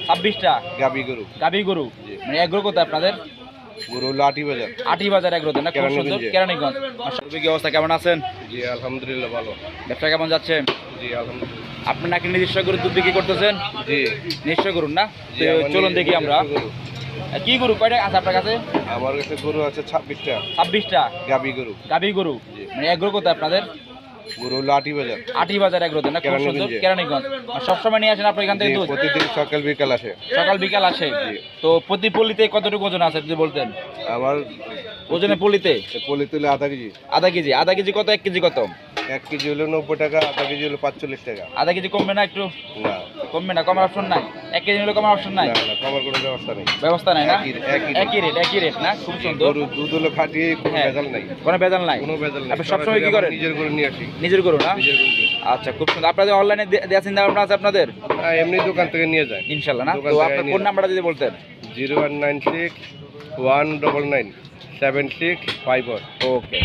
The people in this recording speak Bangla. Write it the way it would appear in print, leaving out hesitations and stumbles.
26টা গাবি গরু। গাভী গরু। মানে এগ্রো কোথায় আপনাদের? গরু হলো আটি বাজার। আটি বাজার এগ্রোতে না? খুব সুন্দর। কেরানীগঞ্জ। মাশাআল্লাহ। কি অবস্থা, কেমন আছেন? জি আলহামদুলিল্লাহ ভালো। ব্যবসা কেমন যাচ্ছে? জি আলহামদুলিল্লাহ। আপনি নাকি নিজস্ব গরুর দুধ বিক্রি করতেছেন? জি নিশ্চয় করুন না? জি, তো আমার চলুন দেখি আমরা। গরু। কি গরু কয়টা আছে আপনার কাছে? আমার কাছে গরু আছে 26টা 26টা গাবি গরু। গাভী গরু। জি। মানে এগ্রো কোথায় আপনাদের? গরু হলো আটি বাজার। আটি বাজার এগ্রোতে না? খুব সুন্দর। কেরানীগঞ্জে। কেরানীগঞ্জ। আর সবসময় নিয়ে আসেন আপনি এখান জি থেকে দুধ? প্রতিদিন সকাল বিকাল আসে। সকাল বিকাল আসে। জি। তো প্রতি পল্লিতে কতটুকু ওজন আছে যদি বলতেন? আমার ওজনে পল্লিতে পলি তুলে আধা কেজি। আধা কেজি। আধা কেজি কত, 1 কেজি কত? 1 কেজি হলো 90 টাকা, আধা কেজি হলো 45 টাকা। আধা কেজি কমবে না একটু? না কমবে না? কমার অপশন নাই? 1 কেজি নিলে কমার অপশন নাই? না না কমার কোনো ব্যবস্থা নেই। ব্যবস্থা নাই না? একই রেট। একই রেট না? খুব সুন্দর। গরু দুধ হলো খাঁটি, কোনো হ্যাঁ। ভেজাল নাই। কোনো ভেজাল নাই? কোনো ভেজাল নাই। আপনি সবসময় কি সরাসরি করেন? আমার নিজের গরু নিয়ে আসি। নিজের গরু না? নিজের গরু নিয়ে। আচ্ছা, খুব সুন্দর। আপনাদের অনলাইনে দেওয়া চিন্তা ভাবনা আছে আপনাদের? না এমনি দোকান থেকে নিয়ে যায়। ইনশাল্লাহ না? দোকান তো থেকে আপনার নিয়ে ফোন যাই। নাম্বারটা যদি বলতেন। 0196 199 7654। ওকে।